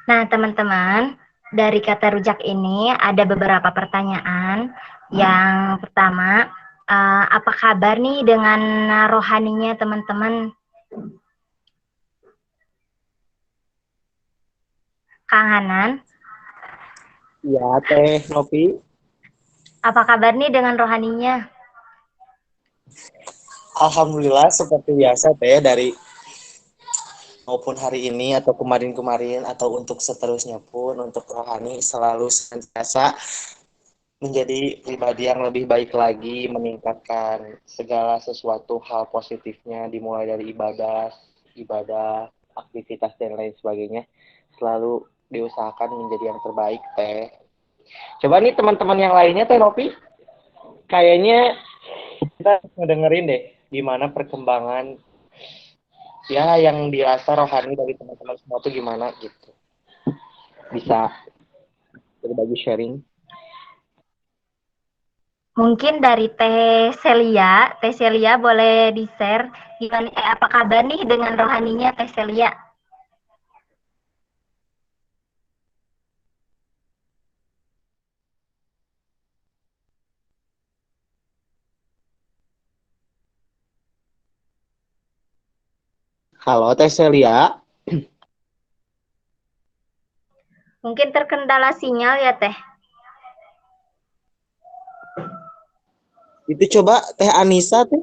Nah, teman-teman, dari kata rujak ini ada beberapa pertanyaan. Yang pertama, apa kabar nih dengan rohaninya teman-teman? Kang Hanan, Ya, Teh Novi. apa kabar nih dengan rohaninya? Alhamdulillah seperti biasa Teh dari maupun hari ini atau kemarin-kemarin atau untuk seterusnya pun untuk rohani selalu senantiasa menjadi pribadi yang lebih baik lagi, meningkatkan segala sesuatu hal positifnya dimulai dari ibadah, aktivitas dan lain sebagainya. Selalu diusahakan menjadi yang terbaik Teh. Coba nih teman-teman yang lainnya Teh Novi, kayaknya kita ngedengerin deh gimana perkembangan ya yang dirasa rohani dari teman-teman semua tuh gimana gitu. Bisa berbagi sharing. Mungkin dari Teh Celia boleh di-share gimana, apa kabar nih dengan rohaninya Teh Celia? Halo Teh Celia, Mungkin terkendala sinyal ya Teh. itu coba Teh Anissa tuh.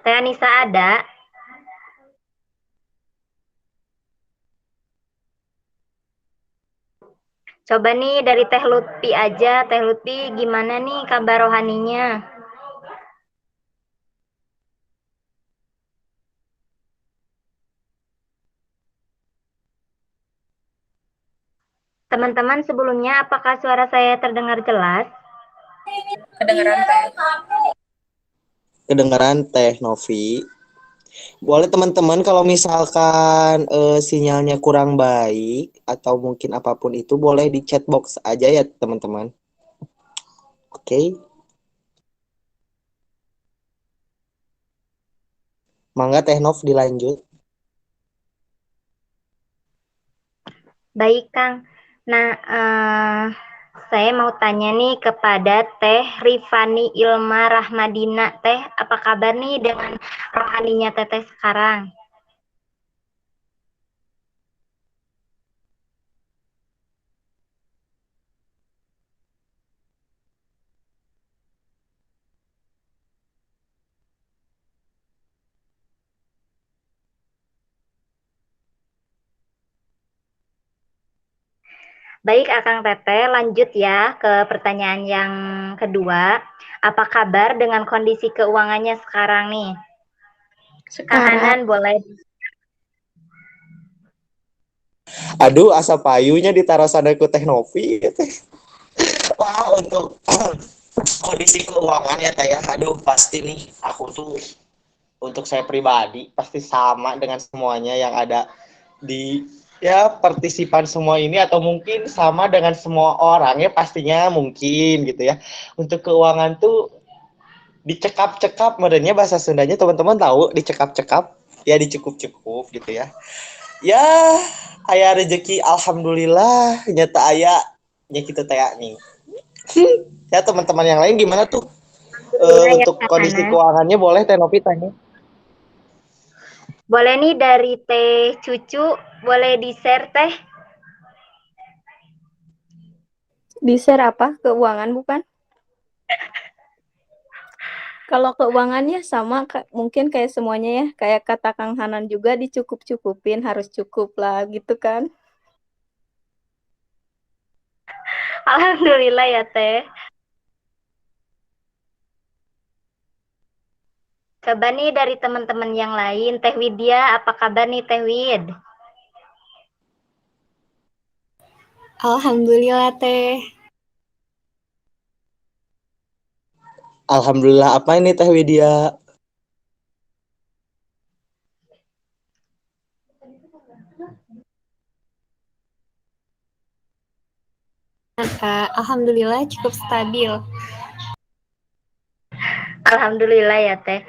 Teh Anissa ada. Coba nih dari Teh Lutfi aja. Teh Lutfi gimana nih kabar rohaninya? Teman-teman sebelumnya apakah suara saya terdengar jelas? Kedengeran teh. Kedengeran Teh Novi. Boleh teman-teman kalau misalkan sinyalnya kurang baik atau mungkin apapun itu boleh di chat box aja ya teman-teman. Oke, mangga Teh Nov dilanjut. Baik, Kang. Nah, saya mau tanya nih kepada Teh Rifani Ilma Rahmadina. Teh, apa kabar nih dengan rohaninya Teteh sekarang? Baik, Akang Teteh, lanjut ya ke pertanyaan yang kedua. Apa kabar dengan kondisi keuangannya sekarang nih? Kang Sekarang Hanan boleh. Aduh, asa payunya ditaruh sana ku Teh Novi. Wah, untuk kondisi keuangan ya Teh ya. Aduh, pasti nih aku tuh untuk saya pribadi pasti sama dengan semuanya yang ada di ya partisipan semua ini atau mungkin sama dengan semua orang ya pastinya mungkin gitu ya. Untuk keuangan tuh dicekap-cekap modelnya bahasa Sundanya teman-teman tahu dicekap-cekap ya dicukup-cukup gitu ya. Ya aya rezeki alhamdulillah nyata aya nya kita teh nih. Ya teman-teman yang lain gimana tuh Alhamdulillah ya untuk Kang kondisi Hanan. keuangannya boleh Teh Novi tanya. Boleh nih dari Teh Cucu, boleh di-share Teh? di share apa? Keuangan bukan? Kalau keuangannya sama mungkin kayak semuanya ya, kayak kata Kang Hanan juga dicukup-cukupin, harus cukup lah gitu kan. Alhamdulillah ya Teh. Coba nih dari teman-teman yang lain, Teh Widya, apa kabar nih Teh Wid? Alhamdulillah teh. Alhamdulillah apa ini Teh Widya? Kak, alhamdulillah cukup stabil. Alhamdulillah ya Teh.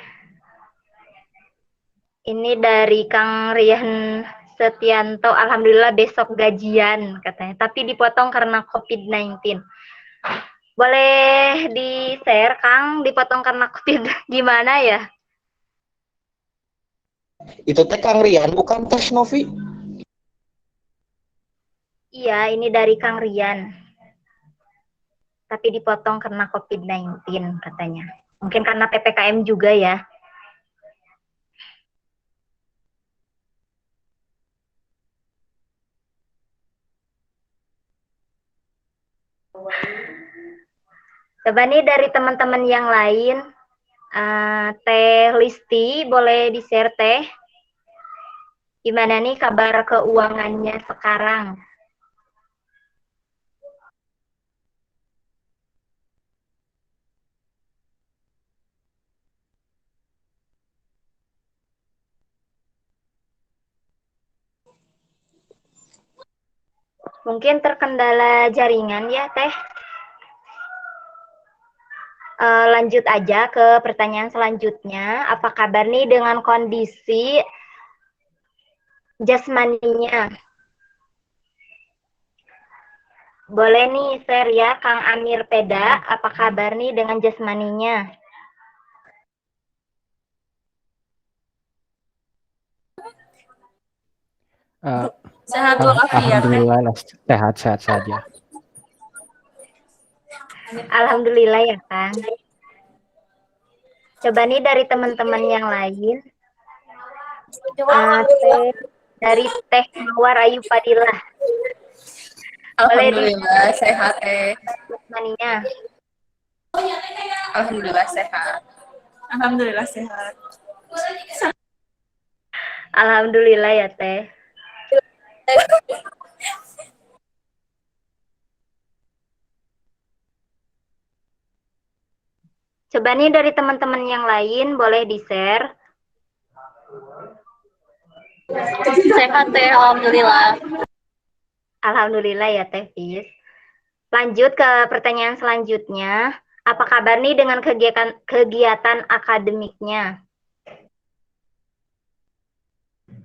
Ini dari Kang Rian Setianto, alhamdulillah besok gajian katanya, tapi dipotong karena COVID-19. Boleh di-share, Kang, dipotong karena COVID gimana ya? Itu teh Kang Rian, bukan Teh Novi. Iya, ini dari Kang Rian. Tapi dipotong karena COVID-19 katanya. Mungkin karena PPKM juga ya. Coba nih dari teman-teman yang lain, Teh Listi, boleh di-share Teh? Gimana nih kabar keuangannya sekarang? Mungkin terkendala jaringan ya Teh. Lanjut aja ke pertanyaan selanjutnya. Apa kabar nih dengan kondisi jasmaninya? Boleh nih share ya Kang Amir Peda, apa kabar nih dengan jasmaninya? Sehat walafiat. Alhamdulillah sehat-sehat saja. Alhamdulillah ya Kang. Coba nih dari teman-teman yang lain, dari Teh Mawar Ayu Fadilah. Alhamdulillah sehat Jasmaninya. Alhamdulillah sehat. Alhamdulillah sehat. Alhamdulillah ya Teh. Coba nih dari teman-teman yang lain boleh di-share. Sehat Teh, alhamdulillah. Alhamdulillah ya Teh Fis. Lanjut ke pertanyaan selanjutnya. Apa kabar nih dengan kegiatan akademiknya?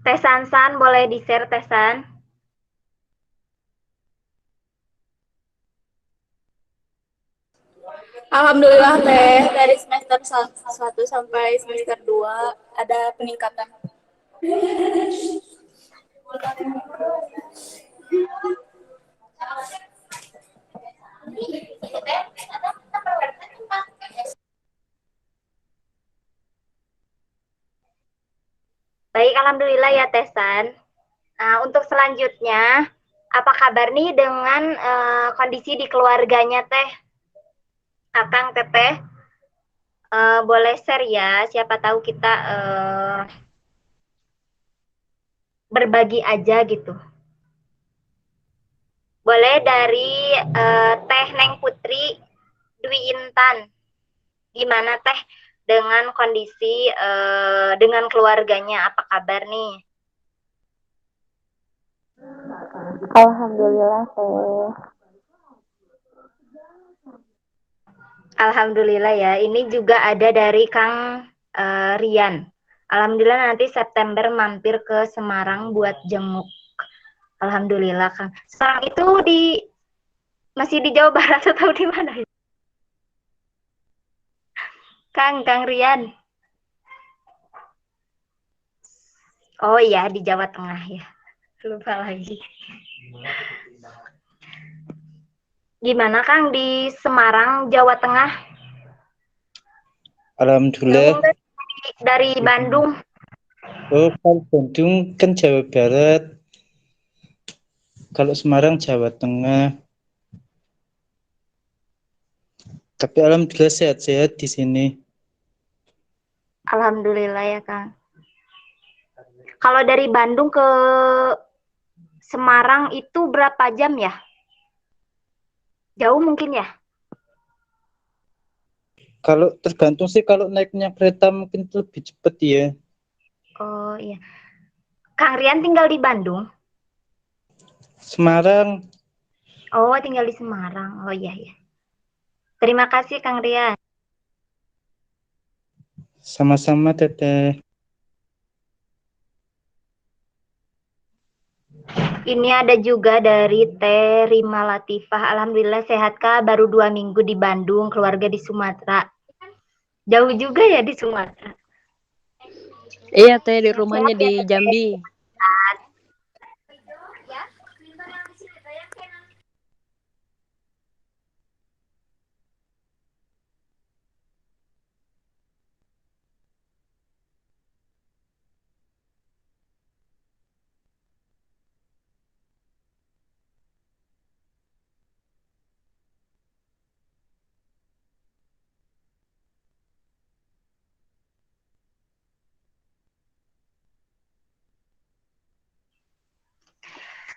Teh Sansan boleh di-share Teh San? Alhamdulillah Teh, dari semester 1 sampai semester 2 ada peningkatan. Baik, alhamdulillah ya Teh San. Nah, untuk selanjutnya, apa kabar nih dengan kondisi di keluarganya Teh? Akang Teteh, boleh share ya, siapa tahu kita berbagi aja gitu. Boleh dari Teh Neng Putri Dwi Intan. Gimana Teh dengan kondisi dengan keluarganya, apa kabar nih? Alhamdulillah Teh. Alhamdulillah ya. Ini juga ada dari Kang Rian. Alhamdulillah nanti September mampir ke Semarang buat jenguk. Alhamdulillah Kang. Sekarang itu masih di Jawa Barat atau di mana ya? Kang Rian. Oh iya, di Jawa Tengah ya. Lupa lagi. Gimana Kang di Semarang, Jawa Tengah? Alhamdulillah. Dari Bandung. Oh, kalau Bandung kan Jawa Barat. Kalau Semarang Jawa Tengah. Tapi alhamdulillah sehat-sehat di sini. Alhamdulillah ya Kang. Kalau dari Bandung ke Semarang itu berapa jam ya? Jauh mungkin ya? Kalau tergantung sih, kalau naiknya kereta mungkin lebih cepat ya. Oh iya. Kang Rian tinggal di Bandung? Semarang. Oh, tinggal di Semarang. Oh iya ya. Terima kasih Kang Rian. Sama-sama Teteh. Ini ada juga dari Teh Rima Latifah. Alhamdulillah sehat Kak, baru 2 minggu di Bandung, keluarga di Sumatera. Jauh juga ya di Sumatera. Iya teh di rumahnya Sehat di ya Teh? Jambi.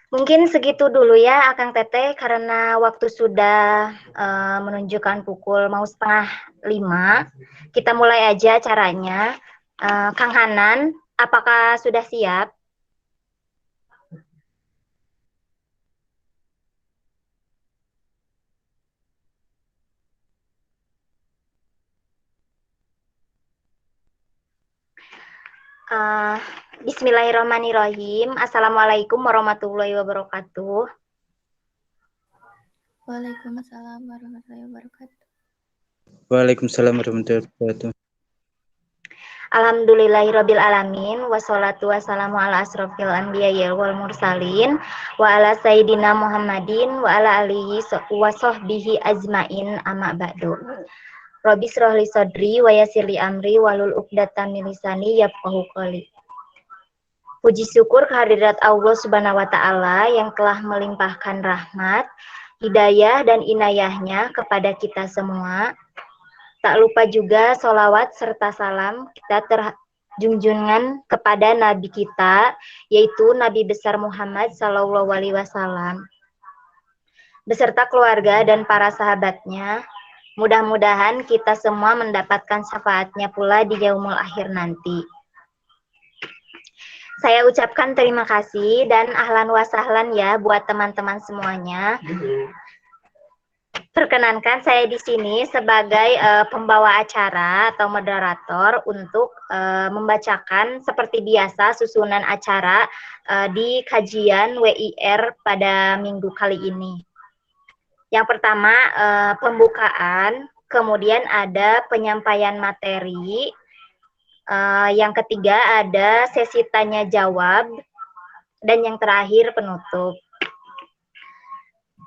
Mungkin segitu dulu ya Akang Teteh karena waktu sudah menunjukkan pukul mau 4:30. Kita mulai aja acaranya. Kang Hanan, apakah sudah siap? Bismillahirrahmanirrahim. Assalamualaikum warahmatullahi wabarakatuh. Waalaikumsalam warahmatullahi wabarakatuh. Waalaikumsalam warahmatullahi wabarakatuh. Alhamdulillahirabbil alamin wassalatu wassalamu ala asrofil anbiya'i wal mursalin wa ala sayyidina Muhammadin wa ala alihi wa sahbihi ajmain amma ba'du. Rabbi shrah li sadri wa yassir li amri walul 'uqdatam min lisani yafqahu qawli. Puji syukur kehadirat Allah Subhanahu wa taala yang telah melimpahkan rahmat, hidayah dan inayahnya kepada kita semua. Tak lupa juga sholawat serta salam kita terjunjungan kepada Nabi kita, yaitu Nabi besar Muhammad Sallallahu Alaihi Wasallam, beserta keluarga dan para sahabatnya. Mudah-mudahan kita semua mendapatkan syafaatnya pula di yaumul akhir nanti. Saya ucapkan terima kasih dan ahlan wa sahlan ya buat teman-teman semuanya. Perkenankan saya di sini sebagai pembawa acara atau moderator untuk membacakan seperti biasa susunan acara di kajian WIR pada minggu kali ini. Yang pertama pembukaan, kemudian ada penyampaian materi, yang ketiga ada sesi tanya jawab, dan yang terakhir penutup.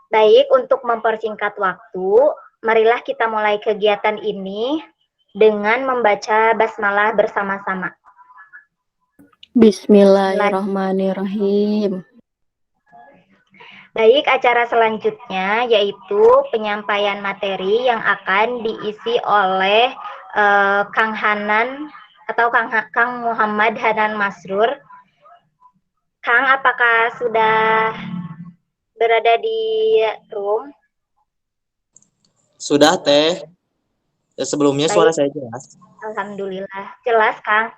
Baik, untuk mempersingkat waktu, marilah kita mulai kegiatan ini dengan membaca basmalah bersama-sama. Bismillahirrahmanirrahim. Baik, acara selanjutnya yaitu penyampaian materi yang akan diisi oleh Kang Hanan atau Kang Muhammad Hanan Masrur. Kang, apakah sudah berada di room? Sudah Teh. Sebelumnya Baik. suara saya jelas. Alhamdulillah, jelas Kang.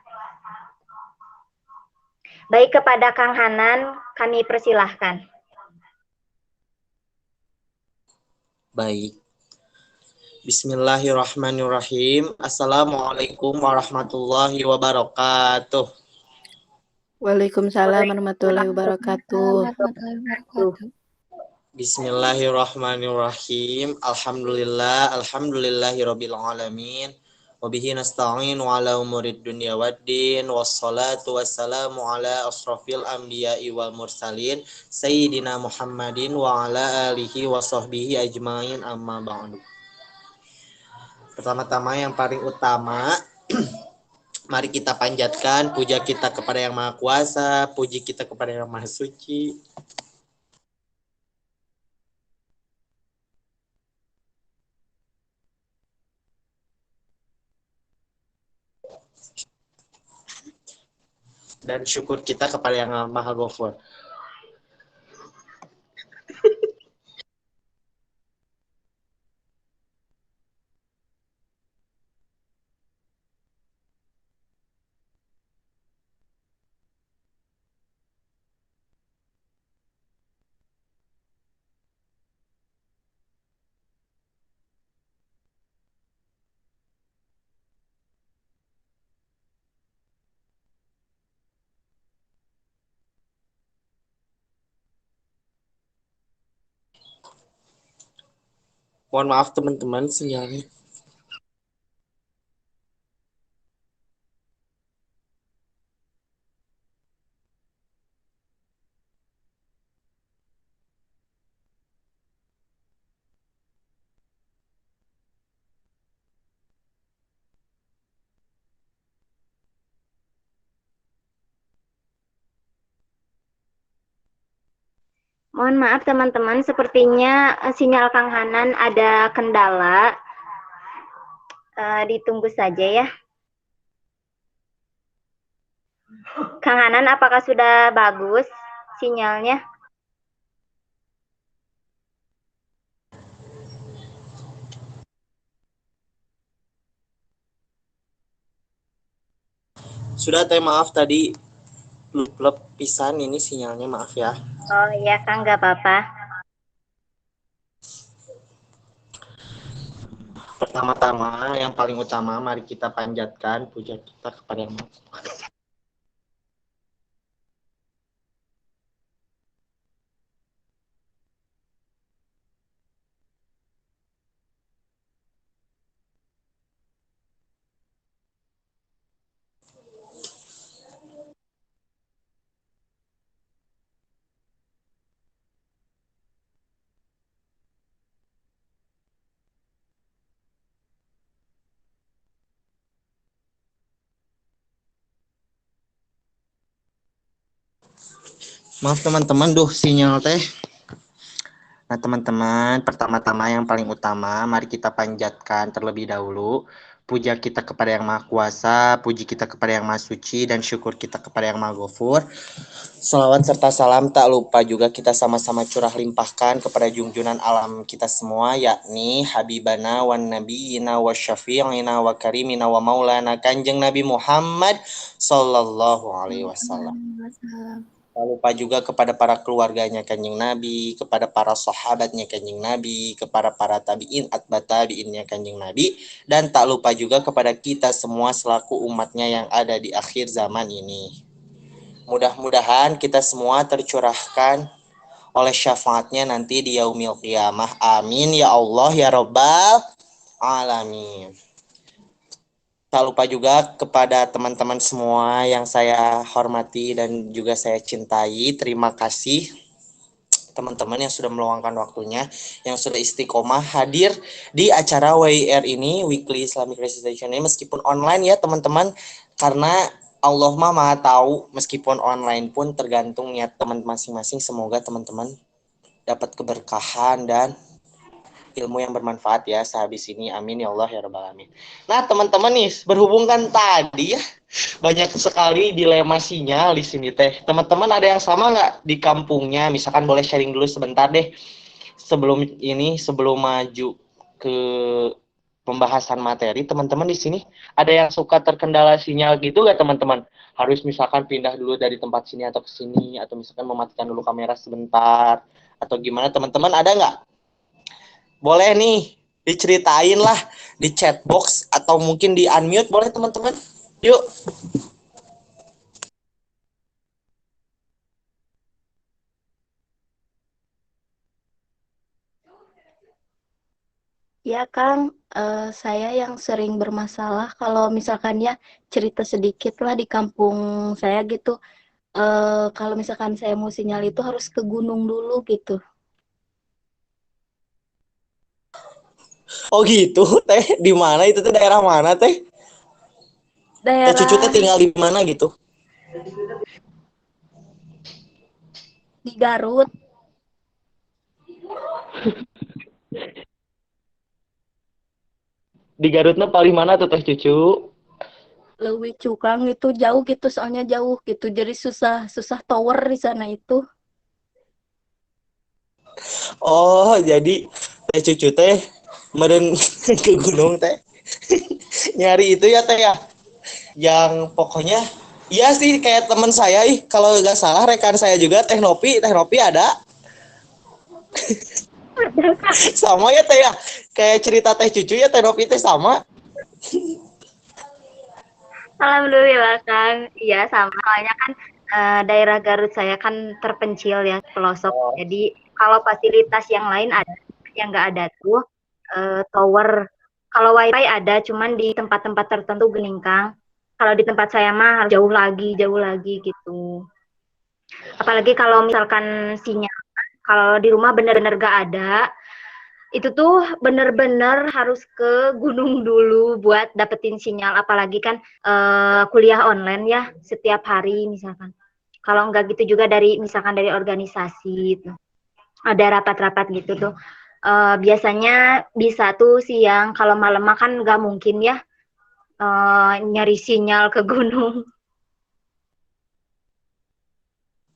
Baik, kepada Kang Hanan kami persilahkan. Baik. Bismillahirrahmanirrahim. Assalamualaikum warahmatullahi wabarakatuh. Waalaikumsalam warahmatullahi wabarakatuh. Warahmatullahi wabarakatuh. Bismillahirrahmanirrahim. Alhamdulillahirabbil alamin. Wabihi nasta'in ala umurid dunya waddin. Wassalatu wassalamu ala asrofil anbiya'i wal mursalin Sayyidina Muhammadin wa ala alihi wa sahbihi ajmain amma ba'du. Pertama-tama yang paling utama mari kita panjatkan puja kita kepada Yang Maha Kuasa, puji kita kepada Yang Maha Suci. Dan syukur kita kepada Yang Maha Ghafur. Mohon maaf teman-teman sinyalnya. Mohon maaf teman-teman, sepertinya sinyal Kang Hanan ada kendala. Ditunggu saja ya. Kang Hanan, apakah sudah bagus sinyalnya? Sudah teh, maaf tadi lup pisan ini sinyalnya, maaf ya. Oh iya Kang, nggak apa-apa. Pertama-tama yang paling utama mari kita panjatkan puja kita kepada Yang Maha Kuasa. Maaf teman-teman, sinyal teh. Nah teman-teman, pertama-tama yang paling utama, mari kita panjatkan terlebih dahulu puja kita kepada Yang Maha Kuasa, puji kita kepada Yang Maha Suci, dan syukur kita kepada Yang Maha Ghafur. Salawat serta salam tak lupa juga kita sama-sama curah limpahkan kepada junjunan alam kita semua, yakni Habibana wa Nabiyina wa Syafi'ina wa Karimina wa Maulana Kanjeng Nabi Muhammad Sallallahu Alaihi Wasallam. Tak lupa juga kepada para keluarganya Kanjeng Nabi, kepada para sahabatnya Kanjeng Nabi, kepada para tabi'in, atba tabi'innya Kanjeng Nabi, dan tak lupa juga kepada kita semua selaku umatnya yang ada di akhir zaman ini. Mudah-mudahan kita semua tercurahkan oleh syafaatnya nanti di yaumil qiyamah. Amin ya Allah ya Rabbal Alamin. Tak lupa juga kepada teman-teman semua yang saya hormati dan juga saya cintai. Terima kasih teman-teman yang sudah meluangkan waktunya, yang sudah istiqomah hadir di acara WIR ini, Weekly Islamic Recitation ini, meskipun online ya teman-teman, karena Allah Maha tahu, meskipun online pun tergantung niat teman masing-masing. Semoga teman-teman dapat keberkahan dan ilmu yang bermanfaat ya sehabis ini. Amin ya Allah ya Rabbal Alamin. Nah teman-teman nih, berhubung kan tadi ya banyak sekali dilema sinyal di sini teh. Teman-teman ada yang sama nggak di kampungnya? Misalkan boleh sharing dulu sebentar deh. Sebelum maju ke pembahasan materi, teman-teman di sini ada yang suka terkendala sinyal gitu nggak teman-teman? Harus misalkan pindah dulu dari tempat sini atau ke sini, atau misalkan mematikan dulu kamera sebentar, atau gimana teman-teman, ada nggak? Boleh nih diceritain lah di chat box atau mungkin di unmute, boleh teman-teman. Yuk. Ya Kang, saya yang sering bermasalah kalau misalkan ya cerita sedikit lah di kampung saya gitu. Kalau misalkan saya mau sinyal itu harus ke gunung dulu gitu. Oh gitu, teh di mana itu teh, daerah mana teh? Teh cucu teh Daerah tinggal di mana gitu? di Garut, Di Garutnya paling mana tuh teh cucu? Leuwi Cukang itu jauh gitu, soalnya jauh gitu. Jadi susah susah tower di sana itu. Oh, jadi teh cucu teh meren ke gunung teh. Nyari itu ya teh ya. Yang pokoknya iya sih kayak teman saya kalau nggak salah rekan saya juga Teh Nopi ada. Sama ya teh ya. Kayak cerita teh cucu ya Teh Nopi teh sama. Alhamdulillah Kang, iya sama. Soalnya kan daerah Garut saya kan terpencil ya, pelosok. Jadi kalau fasilitas yang lain ada, yang nggak ada tuh tower. Kalau wifi ada, cuman di tempat-tempat tertentu gening Kang. Kalau di tempat saya mah harus jauh lagi gitu. Apalagi kalau misalkan sinyal, kalau di rumah bener-bener gak ada, itu tuh bener-bener harus ke gunung dulu buat dapetin sinyal. Apalagi kan kuliah online ya setiap hari misalkan. Kalau enggak gitu juga misalkan dari organisasi itu. Ada rapat-rapat gitu tuh. Biasanya bisa tuh siang, kalau malam kan nggak mungkin ya nyari sinyal ke gunung.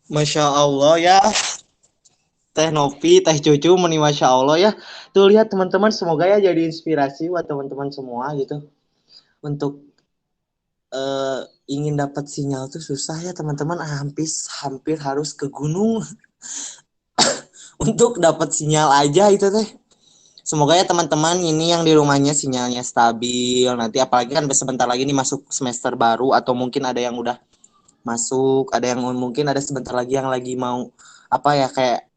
Masya Allah ya, Teh Novi, Teh Cucu, meni Masya Allah ya. Tuh lihat teman-teman, semoga ya jadi inspirasi buat teman-teman semua gitu. Untuk ingin dapat sinyal tuh susah ya teman-teman, hampir harus ke gunung untuk dapat sinyal aja itu teh. Semoga ya teman-teman ini yang di rumahnya sinyalnya stabil. Nanti apalagi kan sebentar lagi nih masuk semester baru, atau mungkin ada yang udah masuk, ada yang mungkin ada sebentar lagi yang lagi mau apa ya kayak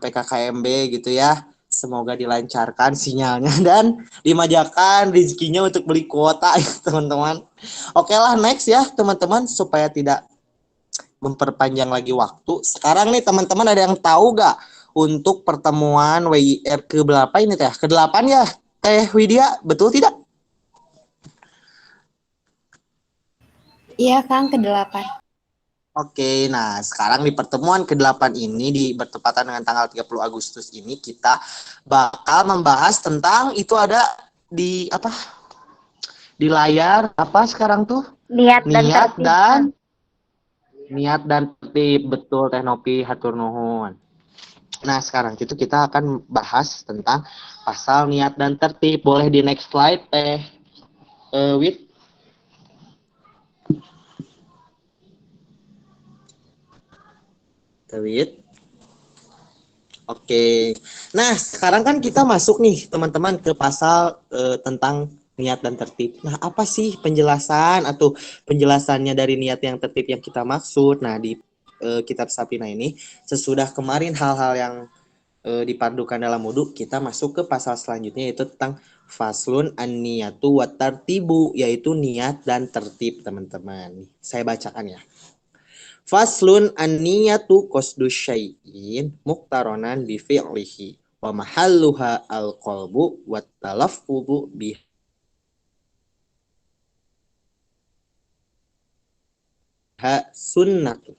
PKKMB gitu ya. Semoga dilancarkan sinyalnya dan dimajakan rezekinya untuk beli kuota ya teman-teman. Oke lah, next ya teman-teman, supaya tidak memperpanjang lagi waktu. Sekarang nih teman-teman, ada yang tahu gak untuk pertemuan WIR ke berapa ini teh? Ke-8 ya? Widya, betul tidak? Iya, Kang, ke-8. Oke, nah sekarang di pertemuan ke-8 ini bertepatan dengan tanggal 30 Agustus ini kita bakal membahas tentang itu ada di apa? Di layar apa sekarang tuh? Niat dan Niat tertib. dan niat dan tertib, betul Teh Nopi, hatur nuhun. Nah, sekarang itu kita akan bahas tentang pasal niat dan tertib. Boleh di next slide, Teh Wit. Teh Wit. Oke. Nah, sekarang kan kita masuk nih, teman-teman, ke pasal tentang niat dan tertib. Nah, apa sih penjelasan atau penjelasannya dari niat yang tertib yang kita maksud? Nah, di kitab Sapina ini, sesudah kemarin hal-hal yang dipadukan dalam wudhu, kita masuk ke pasal selanjutnya, yaitu tentang faslun an-niyatu wa tartibu, yaitu niat dan tertib, teman-teman. Saya bacakan ya. Faslun an-niyatu qasdu syai'in muqtaronan bi fi'lihi wa mahalluha al-qalbu wa talaffuzu biha sunnatu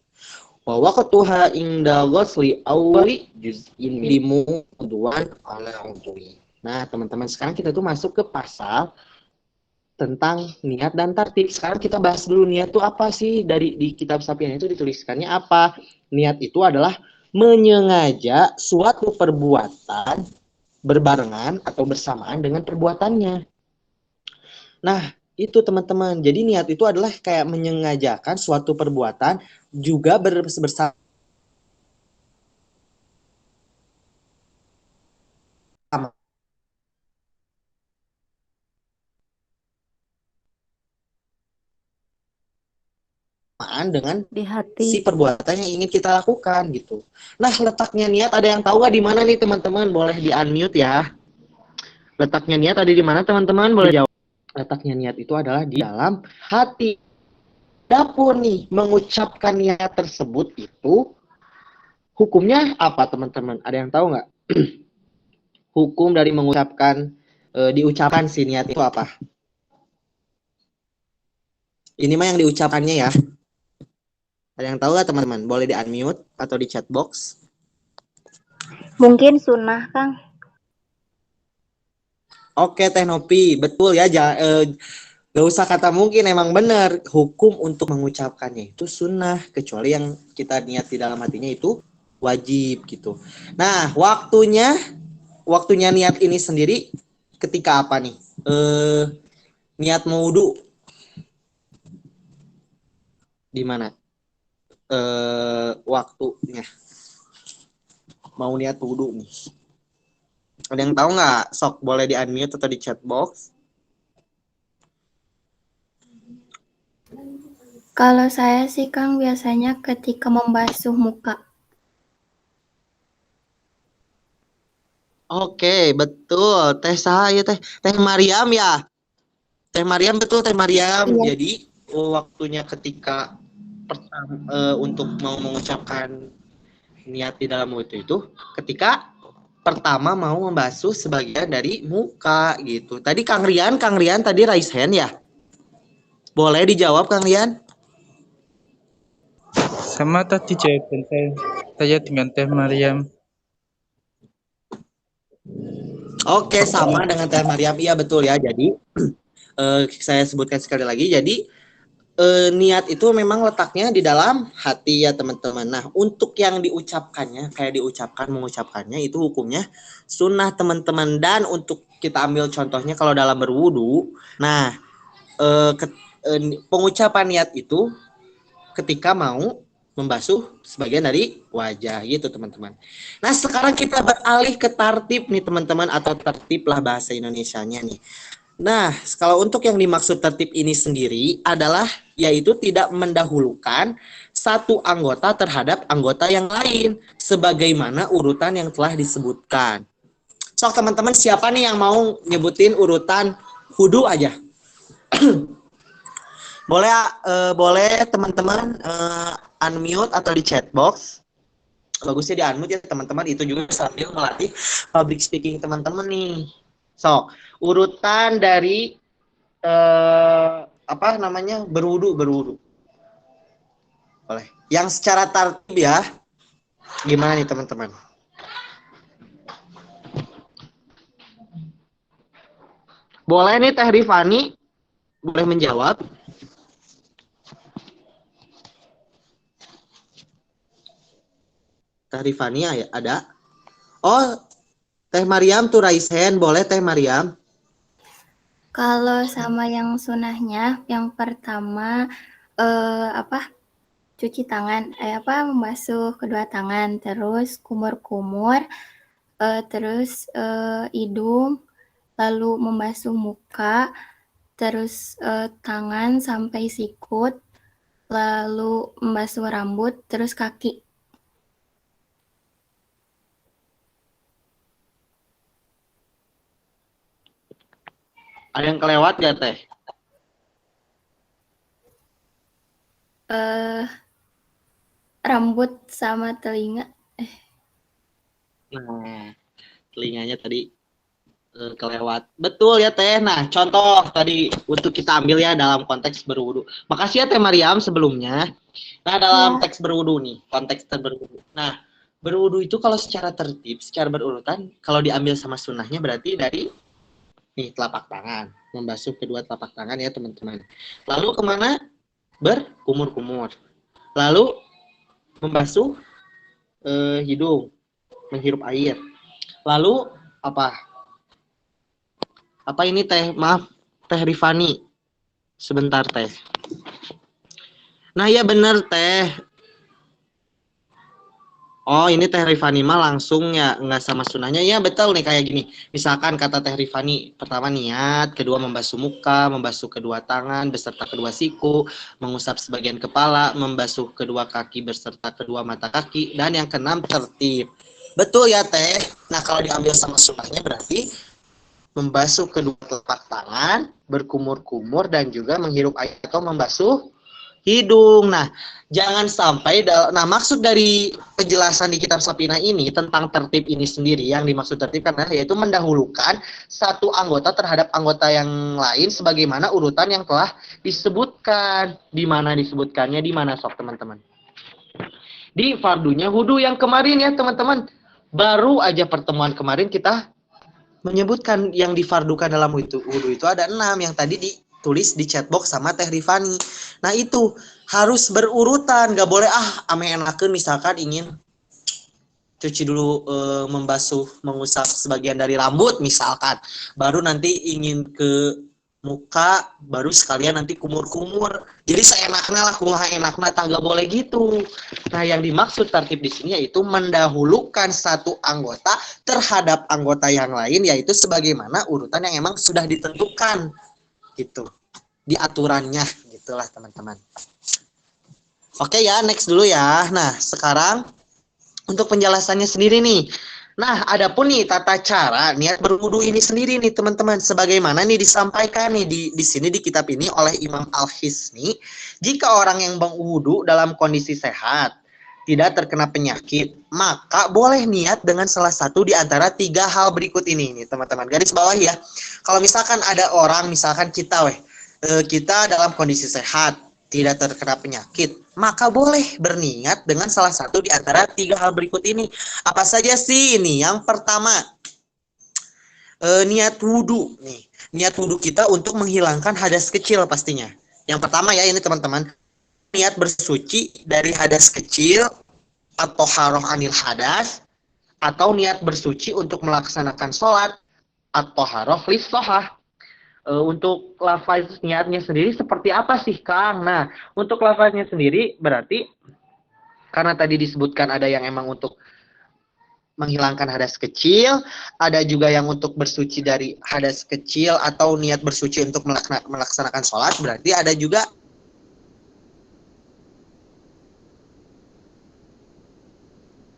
wa waqtuha inda ghusli awwali juz'in limuduan ala udwi. Nah, teman-teman, sekarang kita tuh masuk ke pasal tentang niat dan tertib. Sekarang kita bahas dulu niat itu apa sih. Di kitab Sapiens itu dituliskannya apa? Niat itu adalah menyengaja suatu perbuatan berbarengan atau bersamaan dengan perbuatannya. Nah, itu teman-teman. Jadi niat itu adalah kayak menyengajakan suatu perbuatan juga bersama dengan di si hati. perbuatan yang ingin kita lakukan gitu. Nah, letaknya niat ada yang tahu nggak di mana nih teman-teman? Boleh di unmute ya. Letaknya niat ada di mana teman-teman? Boleh jawab. Letaknya niat itu adalah di dalam hati. Adapun nih mengucapkan niat tersebut itu hukumnya apa teman-teman? Ada yang tahu nggak? Hukum dari mengucapkan diucapkan si niat itu apa? Ini mah yang diucapkannya ya. Ada yang tahu nggak teman-teman? Boleh di unmute atau di chat box. Mungkin sunnah, Kang. Oke, Teh Nopi, betul ya. Gak usah kata mungkin, emang benar. Hukum untuk mengucapkannya itu sunnah, kecuali yang kita niat di dalam hatinya itu wajib gitu. Nah, waktunya niat ini sendiri ketika apa nih? Niat mau wudhu di mana? Waktunya mau niat wudhu nih. Ada yang tahu nggak? Sok boleh di unmute atau di chat box. Kalau saya sih, Kang, biasanya ketika membasuh muka. Oke, betul. Teh saya Teh Mariam ya. Teh Mariam betul Teh Mariam. Iya. Jadi waktunya ketika pertama untuk mau mengucapkan niat di dalam wudhu itu ketika pertama mau membasuh sebagian dari muka gitu. Tadi Kang Rian tadi raise hand ya. Boleh dijawab Kang Rian? Sama tadi jawaban saya dengan Teh Mariam. Oke, sama dengan Teh Mariam. Iya betul ya. Jadi saya sebutkan sekali lagi. Jadi niat itu memang letaknya di dalam hati ya teman-teman. Nah, untuk yang diucapkannya, kayak mengucapkannya itu hukumnya sunnah teman-teman. Dan untuk kita ambil contohnya kalau dalam berwudu, nah pengucapan niat itu ketika mau membasuh sebagian dari wajah gitu teman-teman. Nah sekarang kita beralih ke tartib nih teman-teman, atau tertib lah bahasa Indonesianya nih. Nah kalau untuk yang dimaksud tertib ini sendiri adalah yaitu tidak mendahulukan satu anggota terhadap anggota yang lain sebagaimana urutan yang telah disebutkan. So teman-teman siapa nih yang mau nyebutin urutan wudu aja? Boleh teman-teman unmute atau di chat box. Bagusnya di unmute ya teman-teman, itu juga sambil melatih public speaking teman-teman nih. So, urutan dari berwudu. Boleh. Yang secara tertib ya. Gimana nih teman-teman? Boleh nih Teh Rifani boleh menjawab. Teh Rifani ada? Oh, Teh Mariam tuh raise hand. Boleh Teh Mariam? Kalau sama yang sunahnya, yang pertama cuci tangan, membasuh kedua tangan, terus kumur-kumur, terus hidung, lalu membasuh muka, terus tangan sampai sikut, lalu membasuh rambut, terus kaki. Ada yang kelewat gak Teh? Rambut sama telinga. Nah, telinganya tadi kelewat. Betul ya Teh. Nah, contoh tadi untuk kita ambil ya dalam konteks berwudu. Makasih ya Teh Mariam sebelumnya. Nah, dalam teks berwudu nih, konteks berwudu. Nah, berwudu itu kalau secara tertib, secara berurutan, kalau diambil sama sunnahnya berarti dari nih telapak tangan, membasuh kedua telapak tangan ya teman-teman. Lalu kemana? Berkumur-kumur. Lalu membasuh hidung, menghirup air. Lalu apa? Apa ini Teh? Maaf, Teh Rifani. Sebentar Teh. Nah ya benar Teh. Oh ini Teh Rifani mah langsung ya nggak sama sunahnya ya betul nih kayak gini. Misalkan kata Teh Rifani pertama niat, kedua membasuh muka, membasuh kedua tangan beserta kedua siku, mengusap sebagian kepala, membasuh kedua kaki beserta kedua mata kaki, dan yang keenam tertib. Betul ya Teh. Nah kalau diambil sama sunahnya berarti membasuh kedua telapak tangan, berkumur-kumur dan juga menghirup air atau membasuh hidung. Nah, jangan sampai maksud dari penjelasan di kitab Sapina ini tentang tertib ini sendiri yang dimaksud tertib karena yaitu mendahulukan satu anggota terhadap anggota yang lain sebagaimana urutan yang telah disebutkan. Di mana disebutkannya? Di mana sok teman-teman? Di fardunya wudu yang kemarin ya teman-teman. Baru aja pertemuan kemarin kita menyebutkan yang difardukan dalam wudu itu ada 6 yang tadi ditulis di chatbox sama Teh Rifani. Nah itu harus berurutan, gak boleh ame enakeun misalkan ingin cuci dulu membasuh, mengusap sebagian dari rambut misalkan, baru nanti ingin ke muka, baru sekalian nanti kumur-kumur. Jadi seenaknya lah, kumaha enakna, gak boleh gitu. Nah yang dimaksud tertib di sini yaitu mendahulukan satu anggota terhadap anggota yang lain, yaitu sebagaimana urutan yang emang sudah ditentukan gitu di aturannya gitulah teman-teman. Oke ya, next dulu ya. Nah sekarang untuk penjelasannya sendiri nih. Nah, adapun nih tata cara niat berwudu ini sendiri nih teman-teman, sebagaimana nih disampaikan nih di sini di kitab ini oleh Imam Al-Hisni, jika orang yang berwudu dalam kondisi sehat, tidak terkena penyakit, maka boleh niat dengan salah satu di antara 3 hal berikut ini nih teman-teman. Garis bawah ya. Kalau misalkan ada orang, misalkan kita dalam kondisi sehat, tidak terkena penyakit, maka boleh berniat dengan salah satu di antara 3 hal berikut ini. Apa saja sih ini? Yang pertama, niat wudhu nih. Niat wudhu kita untuk menghilangkan hadas kecil pastinya. Yang pertama ya ini teman-teman, niat bersuci dari hadas kecil atau haroh anil hadas, atau niat bersuci untuk melaksanakan sholat atau haroh lissohah. Untuk lafaz niatnya sendiri seperti apa sih Kang? Nah, untuk lafaznya sendiri berarti karena tadi disebutkan ada yang emang untuk menghilangkan hadas kecil, ada juga yang untuk bersuci dari hadas kecil atau niat bersuci untuk melaksanakan sholat, berarti ada juga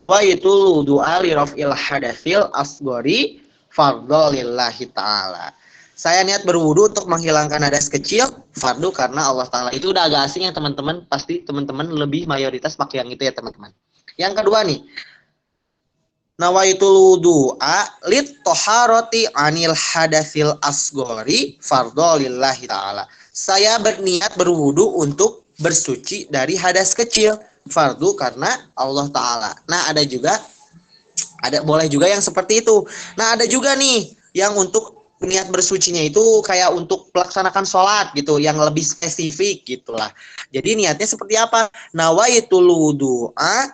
wa itu doa li raf'il hadatsil asghari fardhu lillahi ta'ala. Saya niat berwudu untuk menghilangkan hadas kecil fardu karena Allah Ta'ala. Itu udah agak asing ya teman-teman. Pasti teman-teman lebih mayoritas pakai yang itu ya teman-teman. Yang kedua nih, nawaitul wudu'a lit toharoti anil hadatsil asghari fardhu lillahi ta'ala. Saya berniat berwudu untuk bersuci dari hadas kecil fardu karena Allah Ta'ala. Nah, boleh juga yang seperti itu. Nah, ada juga nih yang untuk niat bersucinya itu kayak untuk melaksanakan sholat gitu, yang lebih spesifik gitulah. Jadi niatnya seperti apa? Nawaitul wudu'a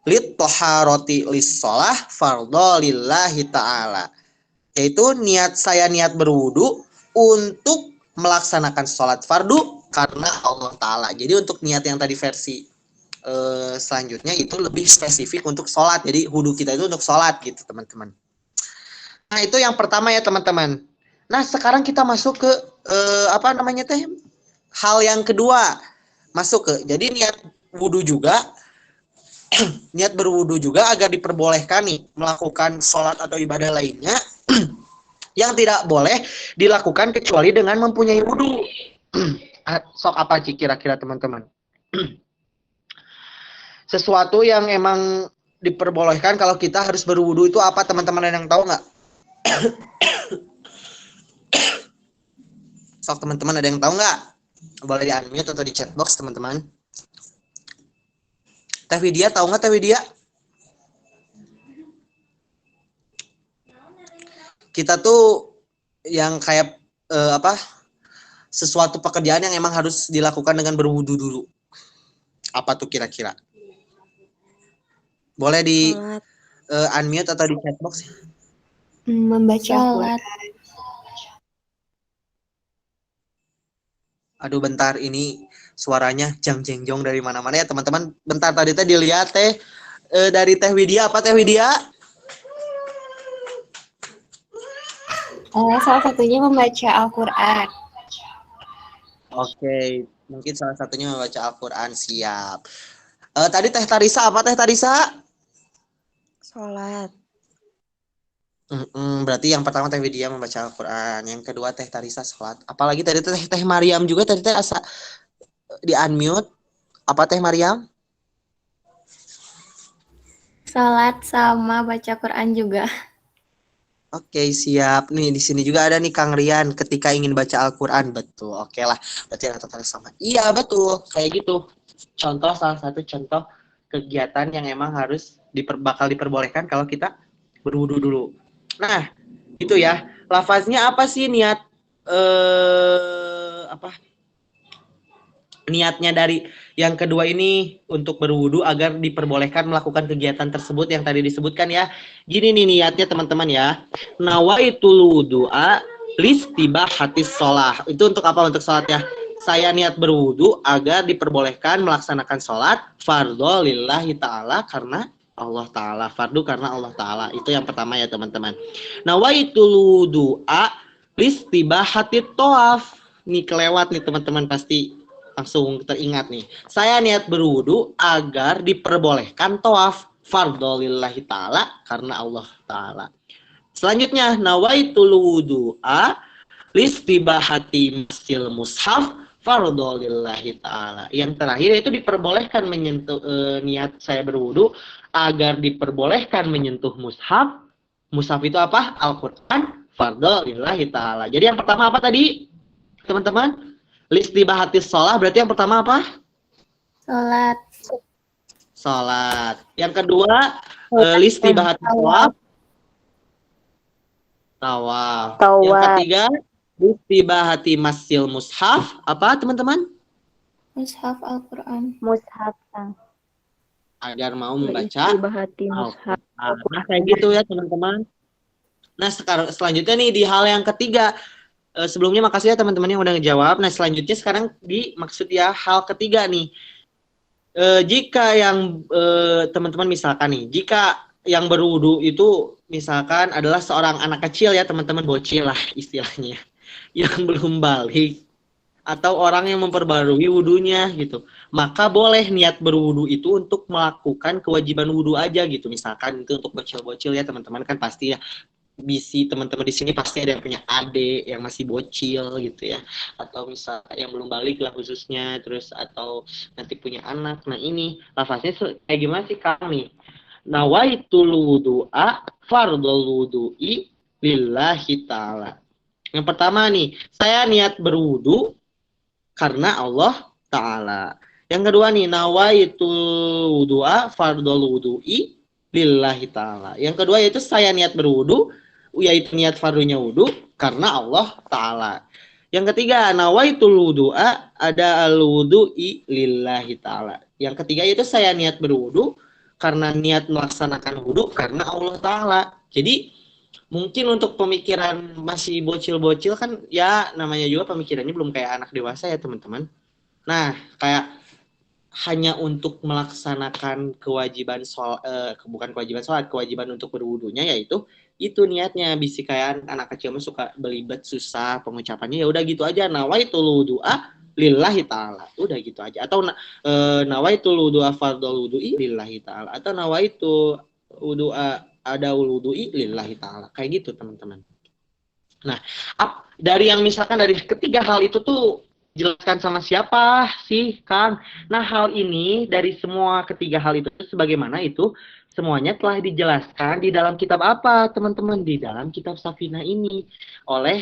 lit toharoti lis sholah fardhu lillahi ta'ala. Yaitu saya niat berwudu untuk melaksanakan sholat fardu karena Allah Ta'ala. Jadi untuk niat yang tadi versi selanjutnya itu lebih spesifik untuk sholat. Jadi wudu kita itu untuk sholat gitu teman-teman. Nah itu yang pertama ya teman-teman. Nah sekarang kita masuk ke hal yang kedua. Jadi niat wudu juga niat berwudu juga agar diperbolehkan nih melakukan sholat atau ibadah lainnya yang tidak boleh dilakukan kecuali dengan mempunyai wudu. Sok apa sih kira-kira teman-teman? Sesuatu yang emang diperbolehkan kalau kita harus berwudu itu apa teman-teman, ada yang tahu nggak? Sok teman-teman ada yang tahu nggak? Boleh di-unmute atau di chat box teman-teman. Teh Widya tahu nggak Teh Widya? Kita tuh yang kayak sesuatu pekerjaan yang emang harus dilakukan dengan berwudu dulu. Apa tuh kira-kira? Boleh di unmute atau di chat box? Membaca Al-Quran. Aduh bentar, ini suaranya jang-jeng-jong dari mana-mana ya teman-teman. Bentar tadi dilihat dari Teh Widya. Apa Teh Widya? Salah satunya membaca Al-Quran. Oke, mungkin salah satunya membaca Al-Quran, siap. Tadi Teh Tarisa, apa Teh Tarisa? Sholat. Berarti yang pertama Teh Widya membaca Al-Quran, yang kedua Teh Tarisa sholat. Apalagi tadi Teh Mariam juga tadi asa di unmute. Apa Teh Mariam? Salat sama baca Quran juga. Oke, siap. Nih di sini juga ada nih Kang Rian, ketika ingin baca Al-Quran. Betul. Oke lah, berarti ada total sama. Iya, betul. Kayak gitu. Salah satu contoh kegiatan yang emang harus bakal diperbolehkan kalau kita berwudu dulu. Nah, itu ya. Lafaznya apa sih niat niatnya dari yang kedua ini untuk berwudu agar diperbolehkan melakukan kegiatan tersebut yang tadi disebutkan ya. Gini nih niatnya teman-teman ya. Nawaitul wudu'a listibahatis sholah. Itu untuk apa? Untuk sholat ya. Saya niat berwudu agar diperbolehkan melaksanakan sholat fardhu lillahi ta'ala karena Allah Ta'ala. Fardu karena Allah Ta'ala. Itu yang pertama ya teman-teman. Nawaitul wudu'a listibahatit tawaf. Nih kelewat nih teman-teman, pasti langsung teringat nih. Saya niat berwudu agar diperbolehkan tawaf fardholillahi ta'ala, karena Allah ta'ala. Selanjutnya, nawaitul wudu'a listibahati masil mushaf fardholillahi ta'ala. Yang terakhir itu diperbolehkan menyentuh niat saya berwudu agar diperbolehkan menyentuh mushaf. Mushaf itu apa? Al-Quran fardholillahi ta'ala. Jadi yang pertama apa tadi teman-teman? Listibahati sholat, berarti yang pertama apa? Sholat. Sholat. Yang kedua listibahati sholat, tawaf. Yang ketiga listibahati masil mushaf, apa teman-teman? Mushaf Al-Quran. Mushaf, Kang. Agar mau membaca Istibahati mushaf. Nah, kayak gitu ya teman-teman. Nah, selanjutnya nih di hal yang ketiga. Sebelumnya makasih ya teman-teman yang udah ngejawab. Nah, selanjutnya sekarang dimaksud ya hal ketiga nih. Jika yang teman-teman misalkan nih, jika yang berwudu itu misalkan adalah seorang anak kecil ya teman-teman, bocil lah istilahnya, yang belum balik atau orang yang memperbarui wudunya gitu, maka boleh niat berwudu itu untuk melakukan kewajiban wudu aja gitu. Misalkan itu untuk bocil-bocil ya teman-teman, kan pasti ya bisi teman-teman di sini pasti ada yang punya adik yang masih bocil gitu ya, atau misalnya yang belum balik lah khususnya, terus atau nanti punya anak. Nah ini lafaznya kayak gimana sih Kang nih? Nawaitul wudu'a fardhul wudu'i lillahi ta'ala. Yang pertama nih, saya niat berwudu karena Allah ta'ala. Yang kedua nih, nawaitul wudu'a fardhul wudu'i lillahi ta'ala. Yang kedua yaitu saya niat berwudu, yaitu niat fardunya wudu karena Allah ta'ala. Yang ketiga, nawaitul wudu'a ada al-wudu'i lillahi ta'ala. Yang ketiga yaitu saya niat berwudu karena niat melaksanakan wudu karena Allah ta'ala. Jadi mungkin untuk pemikiran masih bocil-bocil kan ya namanya juga pemikirannya belum kayak anak dewasa ya teman-teman. Nah kayak hanya untuk melaksanakan kewajiban bukan kewajiban sholat, kewajiban untuk berwudunya yaitu itu niatnya. Bisi kayak anak kecil mah suka belibet susah pengucapannya, ya udah gitu aja, nawaitul wudu'a lillahi ta'ala, udah gitu aja. Atau nawaitul wudu'a fardhul wudu'i lillahi ta'ala, atau nawaitu wudu'a adaul wudu'i lillahi ta'ala, kayak gitu teman-teman. Nah dari yang misalkan dari ketiga hal itu tuh jelaskan sama siapa sih Kang? Nah hal ini dari semua ketiga hal itu sebagaimana itu semuanya telah dijelaskan di dalam kitab apa teman-teman? Di dalam kitab Safinah ini oleh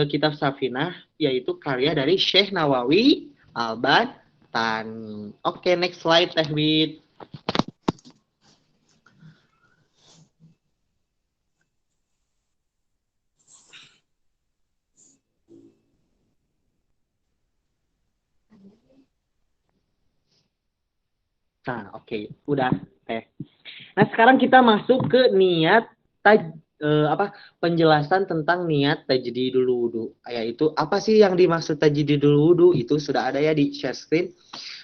kitab Safinah, yaitu karya dari Syekh Nawawi Al-Batani. Oke, next slide Teh Wid. Nah, oke, udah Teh. Nah, sekarang kita masuk ke niat penjelasan tentang niat tajdidul wudu. Yaitu apa sih yang dimaksud tajdidul wudu? Itu sudah ada ya di share screen.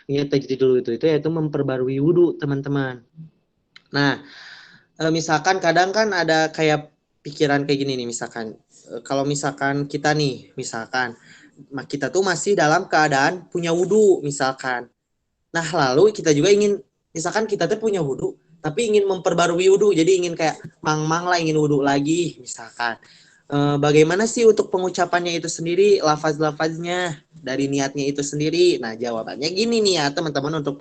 Niat tajdidul wudu itu yaitu memperbarui wudu, teman-teman. Nah, misalkan kadang kan ada kayak pikiran kayak gini nih, misalkan kalau misalkan kita nih, misalkan kita tuh masih dalam keadaan punya wudu, misalkan. Nah, lalu kita juga ingin, misalkan kita tuh punya wudu, tapi ingin memperbarui wudu, jadi ingin kayak mang-mang lah, ingin wudu lagi, misalkan. Bagaimana sih untuk pengucapannya itu sendiri, lafaz-lafaznya, dari niatnya itu sendiri? Nah, jawabannya gini nih ya, teman-teman, untuk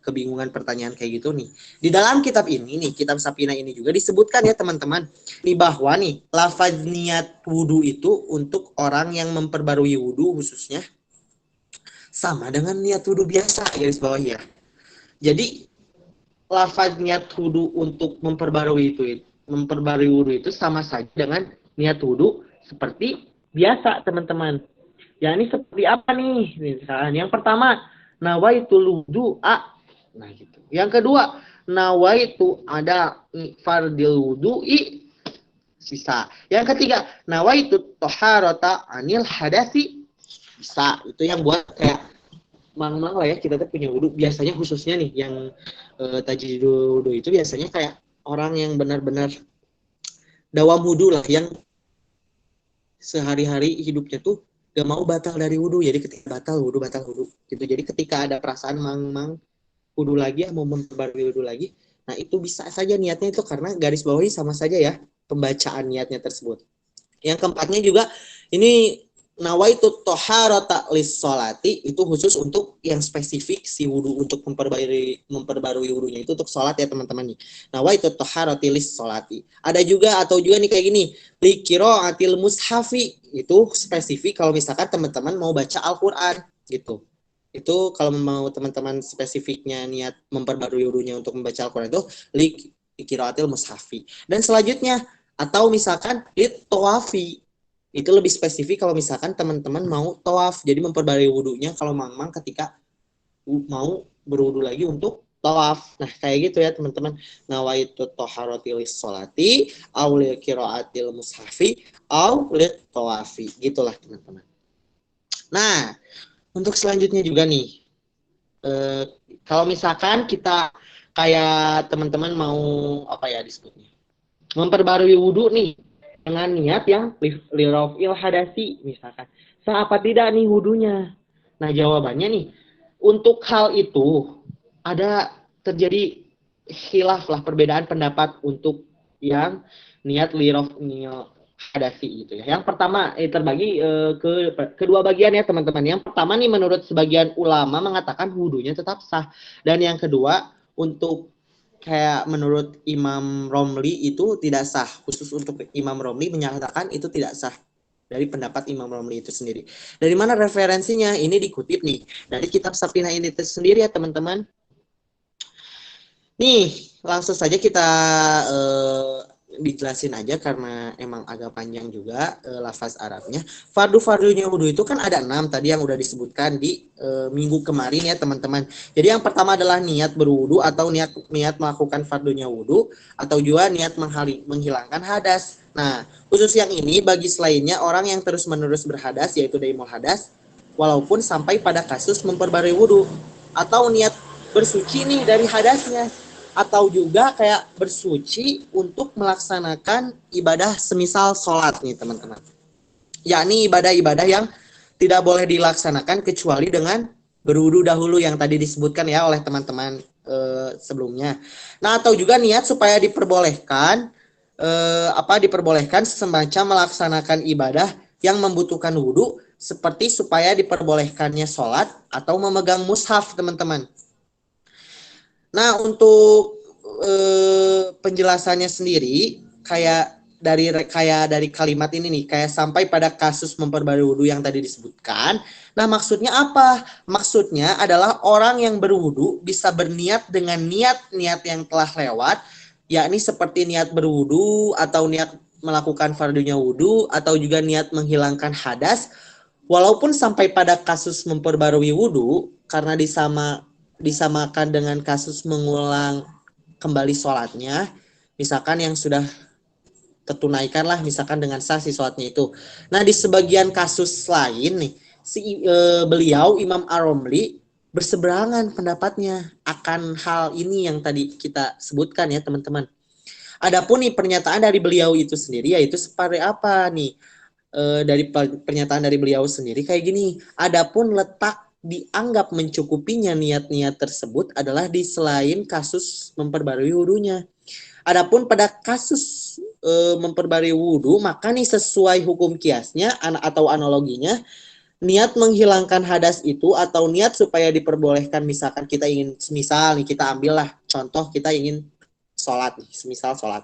kebingungan pertanyaan kayak gitu nih. Di dalam kitab ini nih, kitab Safinah ini juga disebutkan ya, teman-teman, nih bahwa nih, lafaz niat wudu itu untuk orang yang memperbarui wudu khususnya, sama dengan niat wudu biasa, garis bawah ya. Jadi lafaz niat wudu untuk memperbarui wudu itu sama saja dengan niat wudu seperti biasa, teman-teman. Ya ini seperti apa nih? Misalkan yang pertama, nawaitul wudu'a. Nah gitu. Yang kedua, nawaitu ada fardil wudu'i, bisa. Yang ketiga, nawaitu toharota anil hadasi, bisa. Itu yang buat kayak mang-mang lah ya, kita tuh punya wudu. Biasanya khususnya nih yang tajdidul wudu itu biasanya kayak orang yang benar-benar dawam wudu lah, yang sehari-hari hidupnya tuh gak mau batal dari wudu. Jadi ketika batal wudu gitu. Jadi ketika ada perasaan mang-mang wudu lagi, mau memperbarui wudu lagi, Nah, itu bisa saja niatnya itu karena garis bawahi sama saja ya pembacaan niatnya tersebut. Yang keempatnya juga ini nawaitu toharota lis sholati, itu khusus untuk yang spesifik si wudu untuk memperbarui wudunya itu untuk sholat ya teman-teman nih. Nawaitu toharoti lis sholati. Ada juga atau juga nih kayak gini, liqiraatil mushafi, itu spesifik kalau misalkan teman-teman mau baca Al-Qur'an gitu. Itu kalau mau teman-teman spesifiknya niat memperbarui wudunya untuk membaca Al-Qur'an itu liqiraatil mushafi. Dan selanjutnya atau misalkan tawafi, itu lebih spesifik kalau misalkan teman-teman mau tawaf, jadi memperbarui wudunya kalau memang ketika mau berwudu lagi untuk tawaf. Nah, kayak gitu ya teman-teman. Nawaitu toharoti lis sholati aw li qiraatil mushafi aw li tawafi. Gitulah teman-teman. Nah, untuk selanjutnya juga nih, kalau misalkan kita kayak teman-teman mau apa ya disebutnya, memperbarui wudu nih dengan niat yang lirafil hadasi misalkan. Sah apa tidak nih wudunya? Nah, jawabannya nih, untuk hal itu ada terjadi khilaf lah, perbedaan pendapat untuk yang niat lirafil hadasi gitu ya. Yang pertama terbagi ke kedua bagian ya teman-teman. Yang pertama nih menurut sebagian ulama mengatakan wudunya tetap sah, dan yang kedua untuk kayak menurut Imam Romli itu tidak sah. Khusus untuk Imam Romli menyatakan itu tidak sah dari pendapat Imam Romli itu sendiri. Dari mana referensinya? Ini dikutip nih dari kitab Safinah ini sendiri ya teman-teman. Nih, langsung saja kita dijelasin aja karena emang agak panjang juga lafaz Arabnya. Fardu-fardunya wudu itu kan ada 6 tadi yang udah disebutkan di minggu kemarin ya teman-teman. Jadi yang pertama adalah niat berwudu atau niat melakukan fardunya wudu, atau juga niat menghilangkan hadas. Nah, khusus yang ini bagi selainnya orang yang terus-menerus berhadas yaitu daimul hadas, walaupun sampai pada kasus memperbarui wudu, atau niat bersuci nih dari hadasnya, atau juga kayak bersuci untuk melaksanakan ibadah semisal sholat nih teman-teman. Yakni ibadah-ibadah yang tidak boleh dilaksanakan kecuali dengan berwudu dahulu yang tadi disebutkan ya oleh teman-teman sebelumnya. Nah, atau juga niat supaya diperbolehkan semacam melaksanakan ibadah yang membutuhkan wudu, seperti supaya diperbolehkannya sholat atau memegang mushaf teman-teman. Nah, untuk penjelasannya sendiri kayak dari kalimat ini nih, kayak sampai pada kasus memperbarui wudu yang tadi disebutkan. Nah, maksudnya apa? Maksudnya adalah orang yang berwudu bisa berniat dengan niat-niat yang telah lewat, yakni seperti niat berwudu atau niat melakukan fardunya wudu atau juga niat menghilangkan hadas, walaupun sampai pada kasus memperbarui wudu karena disamakan dengan kasus mengulang kembali sholatnya, misalkan yang sudah tertunaikan lah misalkan dengan sah si sholatnya itu. Nah, di sebagian kasus lain nih beliau Imam Ar-Romli berseberangan pendapatnya akan hal ini yang tadi kita sebutkan ya teman-teman. Adapun nih pernyataan dari beliau itu sendiri yaitu seperti apa nih, dari pernyataan dari beliau sendiri kayak gini. Adapun letak dianggap mencukupinya niat-niat tersebut adalah di selain kasus memperbarui wudunya. Adapun pada kasus memperbarui wudu, maka nih sesuai hukum kiasnya atau analoginya, niat menghilangkan hadas itu atau niat supaya diperbolehkan, misalkan kita ingin, semisal nih kita ambillah contoh kita ingin sholat nih, semisal sholat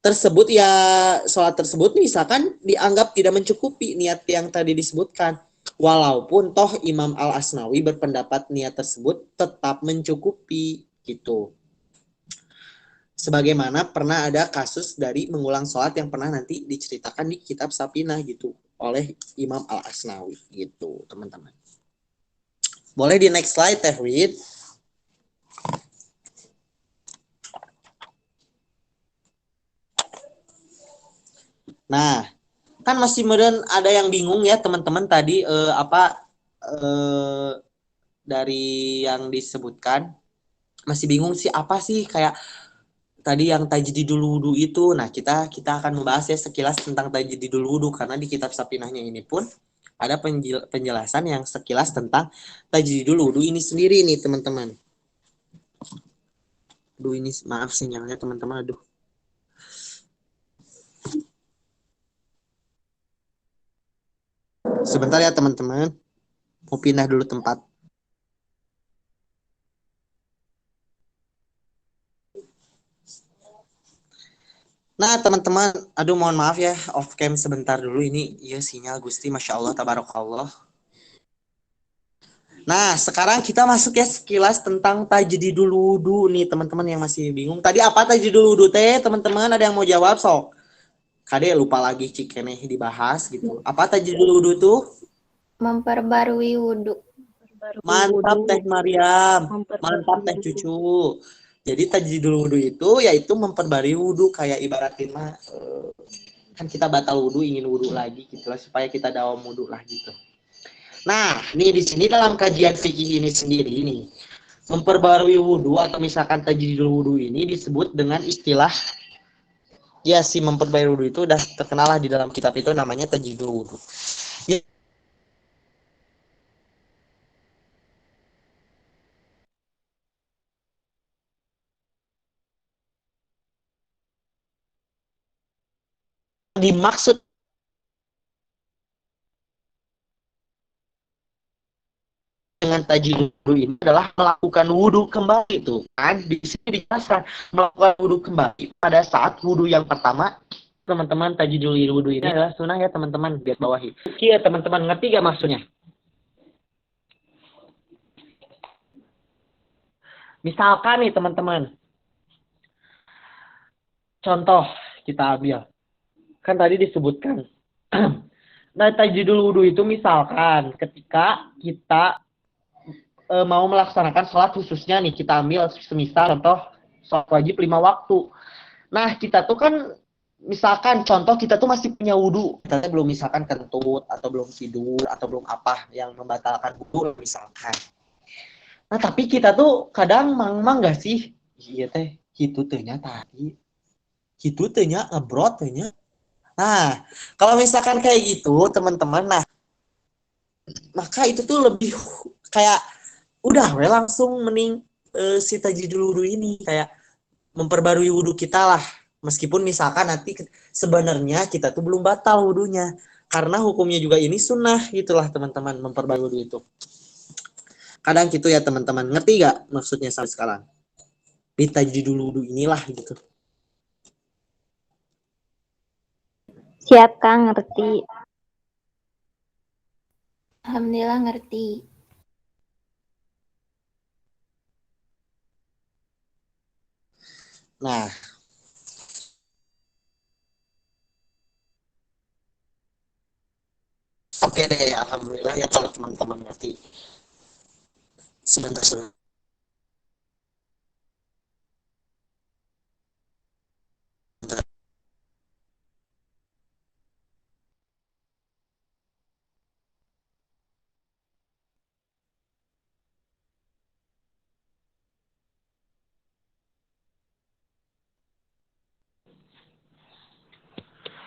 tersebut ya, sholat tersebut misalkan dianggap tidak mencukupi niat yang tadi disebutkan. Walaupun toh Imam Al-Asnawi berpendapat niat tersebut tetap mencukupi gitu. Sebagaimana pernah ada kasus dari mengulang sholat yang pernah nanti diceritakan di kitab Safinah gitu oleh Imam Al-Asnawi gitu teman-teman. Boleh di next slide Teh Wid. Nah, kan masih meren ada yang bingung ya teman-teman tadi dari yang disebutkan masih bingung sih apa sih kayak tadi yang tajdidul wudu itu. Nah, kita akan membahas ya sekilas tentang tajdidul wudu karena di kitab Safinahnya ini pun ada penjelasan yang sekilas tentang tajdidul wudu ini sendiri nih teman-teman. Duh, ini maaf sinyalnya teman-teman. Aduh. Sebentar ya teman-teman. Mau pindah dulu tempat. Nah teman-teman, aduh mohon maaf ya, off cam sebentar dulu ini. Iya sinyal Gusti, Masya Allah, Tabarakallah. Nah sekarang kita masuk ya sekilas tentang tajdidul wudu nih teman-teman yang masih bingung. Tadi apa tajdidul wudu teh teman-teman, ada yang mau jawab sok? Kade lupa lagi cikeneh dibahas gitu. Apa tajdidul wudu tuh? Memperbarui wudhu. Mantap Teh Mariam, mantap Teh Cucu. Jadi tajdidul wudu itu yaitu memperbarui wudu, kayak ibaratin mah kan kita batal wudu ingin wudu lagi gitu lah, supaya kita dawam wudu lah gitu. Nah, nih di sini dalam kajian fikih ini sendiri nih, memperbarui wudu atau misalkan tajdidul wudu ini disebut dengan istilah ya si memperbarui wudu itu udah terkenal lah di dalam kitab itu, namanya tajdidul wudu. Dimaksud dengan tajdidul wudu ini adalah melakukan wudu kembali tuh kan, di sini dijelaskan melakukan wudu kembali pada saat wudu yang pertama. Teman-teman, tajdidul wudu ini adalah sunnah ya teman-teman, lihat bawahi. Oke ya teman-teman, ngerti gak maksudnya? Misalkan nih teman-teman, contoh kita ambil, kan tadi disebutkan nah tajdidul wudu itu misalkan ketika kita mau melaksanakan sholat khususnya nih, kita ambil semisal contoh sholat wajib 5 waktu. Nah kita tuh kan misalkan contoh kita tuh masih punya wudu, kita belum misalkan kentut atau belum tidur atau belum apa yang membatalkan wudu misalkan. Nah tapi kita tuh kadang mang gak sih, iya teh itu tehnya tadi itu tehnya ngebrot tehnya. Nah kalau misalkan kayak gitu teman-teman, nah maka itu tuh lebih kayak udah we langsung mending si tajdidul wudu ini kayak memperbarui wudu kita lah, meskipun misalkan nanti sebenarnya kita tuh belum batal wudunya, karena hukumnya juga ini sunnah gitulah teman-teman, memperbarui wudu itu kadang gitu ya teman-teman. Ngerti gak maksudnya sampai sekarang di tajdidul wudu inilah gitu? Siap Kang, ngerti. Alhamdulillah ngerti. Nah oke deh, alhamdulillah ya kalau teman-teman ngerti. Sebentar.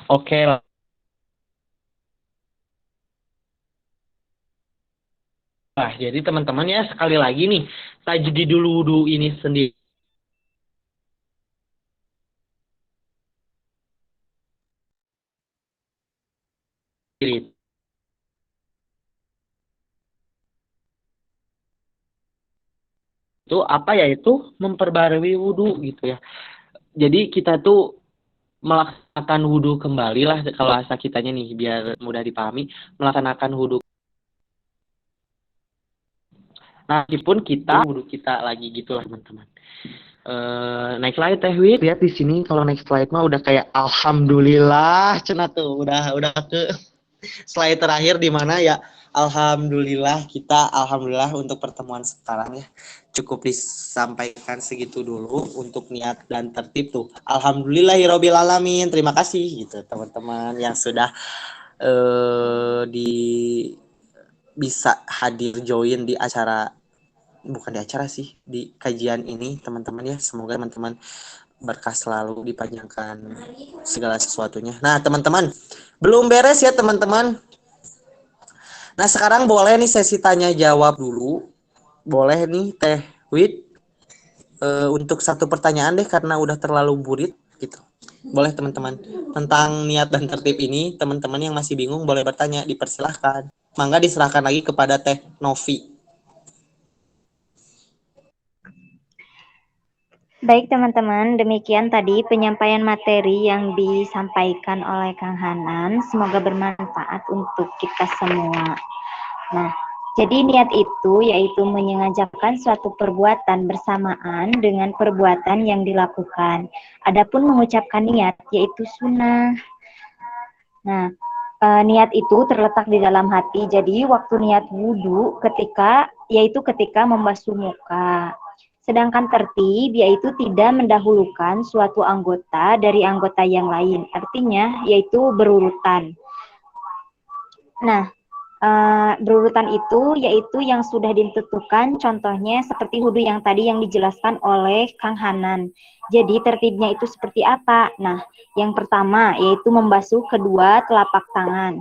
Oke lah. Nah, jadi teman-teman ya sekali lagi nih, tajdidul wudu ini sendiri itu apa ya, itu memperbarui wudu gitu ya. Jadi kita tuh melaksanakan wudu kembali lah kalau bahasa kitanya nih biar mudah dipahami, melaksanakan wudu. Nah, meskipun kita wudu kita lagi gitulah teman-teman. Next slide teh Wid, lihat di sini kalau next slide mah udah kayak alhamdulillah cenah tuh, udah ke slide terakhir di mana ya alhamdulillah untuk pertemuan sekarang ya cukup disampaikan segitu dulu untuk niat dan tertib tuh. Alhamdulillahirabbil alamin. Terima kasih gitu teman-teman yang sudah bisa hadir join di acara, bukan di acara sih, di kajian ini teman-teman ya. Semoga teman-teman berkah selalu, dipanjangkan segala sesuatunya. Nah teman-teman, belum beres ya teman-teman. Nah sekarang boleh nih sesi tanya jawab dulu. Boleh nih Teh Wid. untuk satu pertanyaan deh karena udah terlalu burit gitu. Boleh teman-teman tentang niat dan tertib ini, teman-teman yang masih bingung boleh bertanya, dipersilahkan. Mangga diserahkan lagi kepada Teh Novi. Baik teman-teman, demikian tadi penyampaian materi yang disampaikan oleh Kang Hanan. Semoga bermanfaat untuk kita semua. Nah, jadi niat itu yaitu menyengajakan suatu perbuatan bersamaan dengan perbuatan yang dilakukan. Adapun mengucapkan niat yaitu sunnah. Nah, niat itu terletak di dalam hati. Jadi waktu niat wudhu yaitu ketika membasuh muka. Sedangkan tertib yaitu tidak mendahulukan suatu anggota dari anggota yang lain. Artinya yaitu berurutan. Nah, berurutan itu yaitu yang sudah ditentukan, contohnya seperti wudhu yang tadi yang dijelaskan oleh Kang Hanan. Jadi tertibnya itu seperti apa? Nah, yang pertama yaitu membasuh kedua telapak tangan.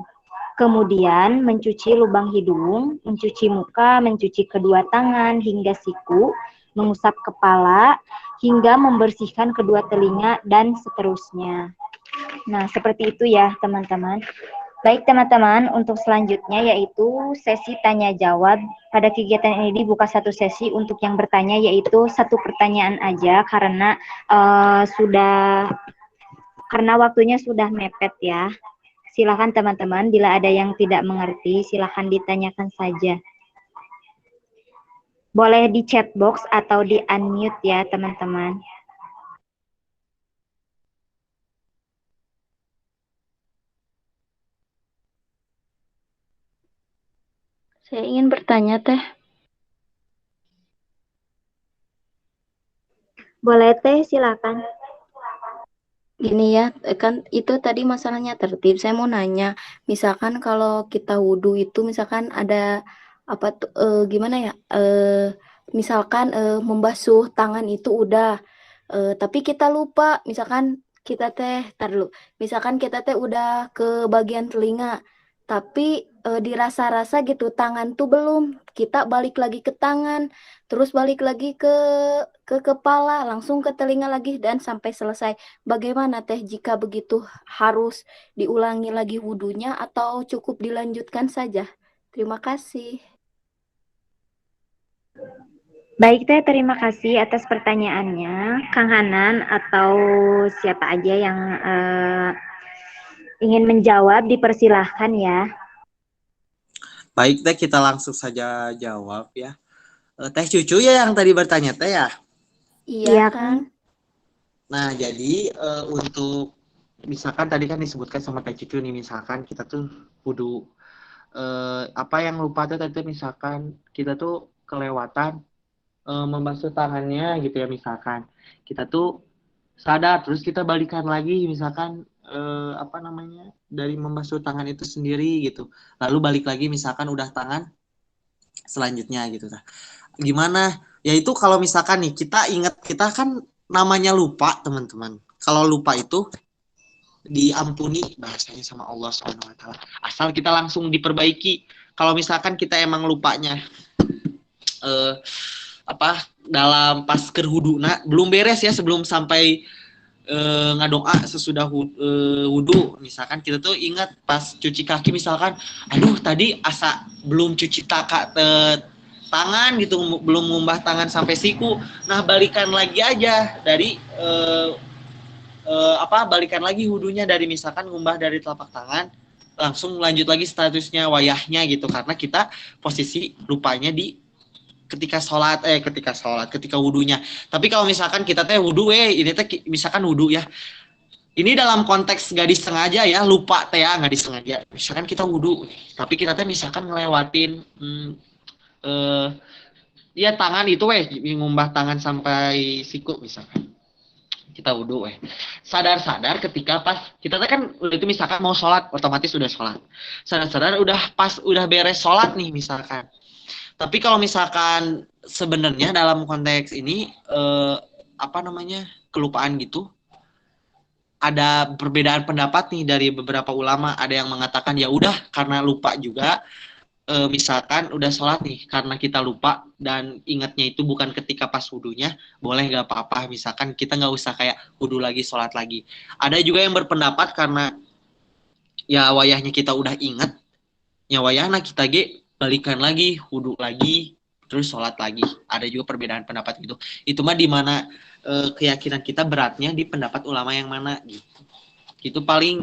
Kemudian mencuci lubang hidung, mencuci muka, mencuci kedua tangan hingga siku, mengusap kepala, hingga membersihkan kedua telinga, dan seterusnya. Nah, seperti itu ya teman-teman. Baik teman-teman, untuk selanjutnya yaitu sesi tanya-jawab. Pada kegiatan ini dibuka satu sesi untuk yang bertanya, yaitu satu pertanyaan aja karena karena waktunya sudah mepet ya. Silakan teman-teman, bila ada yang tidak mengerti, silakan ditanyakan saja. Boleh di chat box atau di unmute ya teman-teman. Saya ingin bertanya, Teh. Boleh Teh, silakan. Gini ya, kan itu tadi masalahnya tertib. Saya mau nanya, misalkan kalau kita wudhu itu, misalkan ada apa tuh, gimana ya? Misalkan membasuh tangan itu udah, tapi kita lupa. Misalkan kita tar dulu. Misalkan kita udah ke bagian telinga, tapi dirasa-rasa gitu tangan tuh belum. Kita balik lagi ke tangan, terus balik lagi ke kepala, langsung ke telinga lagi dan sampai selesai. Bagaimana Teh jika begitu, harus diulangi lagi wudhunya atau cukup dilanjutkan saja? Terima kasih. Baik Teh, terima kasih atas pertanyaannya. Kang Hanan atau siapa aja yang ingin menjawab, dipersilahkan ya. Baik Teh, kita langsung saja jawab ya. Teh Cucu ya yang tadi bertanya Teh ya. Iya Kang. Nah, jadi untuk misalkan tadi kan disebutkan sama Teh Cucu nih, misalkan kita tuh wudhu, apa yang lupa tuh tadi misalkan kita tuh kelewatan membasuh tangannya gitu ya, misalkan kita tuh sadar terus kita balikan lagi misalkan apa namanya dari membasuh tangan itu sendiri gitu, lalu balik lagi misalkan udah tangan selanjutnya gitu. Nah, gimana ya itu kalau misalkan nih kita ingat, kita kan namanya lupa teman-teman. Kalau lupa itu diampuni bahasanya sama Allah SWT, asal kita langsung diperbaiki. Kalau misalkan kita emang lupanya apa dalam pas kerhuduna belum beres ya, sebelum sampai ngadoa sesudah wudhu, misalkan kita tuh ingat pas cuci kaki misalkan, aduh tadi asa belum cuci tangan gitu, belum ngumbah tangan sampai siku. Nah, balikan lagi aja dari balikan lagi wudhunya dari misalkan ngumbah dari telapak tangan, langsung lanjut lagi statusnya wayahnya gitu, karena kita posisi lupanya di ketika wudhunya. Tapi kalau misalkan kita wudhu ini misalkan wudhu ya, ini dalam konteks gak disengaja ya, lupa nggak disengaja. Misalkan kita wudhu tapi kita misalkan ngelewatin ya tangan itu ngumbah tangan sampai siku, misalkan kita wudhu sadar-sadar ketika pas kita kan itu misalkan mau sholat, otomatis udah sholat, sadar-sadar udah beres sholat nih misalkan. Tapi kalau misalkan sebenarnya dalam konteks ini kelupaan gitu, ada perbedaan pendapat nih dari beberapa ulama. Ada yang mengatakan ya udah karena lupa juga, misalkan udah sholat nih, karena kita lupa dan ingatnya itu bukan ketika pas wudunya, boleh nggak apa-apa. Misalkan kita nggak usah kayak wudu lagi, sholat lagi. Ada juga yang berpendapat karena ya wayahnya kita udah ingat, ya wayahna kita balikan lagi, wudu lagi, terus sholat lagi. Ada juga perbedaan pendapat gitu. Itu mah di mana keyakinan kita beratnya di pendapat ulama yang mana gitu. Gitu paling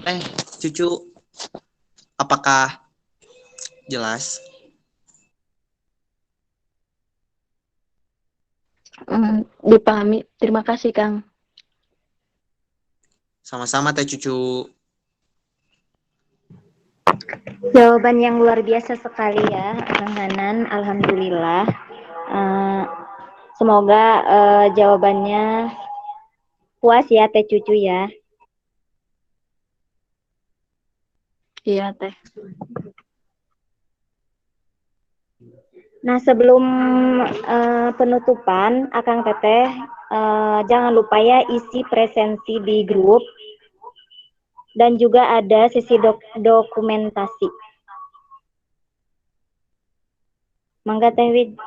Cucu, apakah jelas? Dipahami. Terima kasih, Kang. Sama-sama Teh Cucu. Jawaban yang luar biasa sekali ya, Kang Hanan. Alhamdulillah. Semoga jawabannya puas ya, Teh Cucu ya. Iya, Teh. Nah, sebelum penutupan, Akang Teteh, jangan lupa ya isi presensi di grup dan juga ada sesi dokumentasi. Mangga Teh Wid.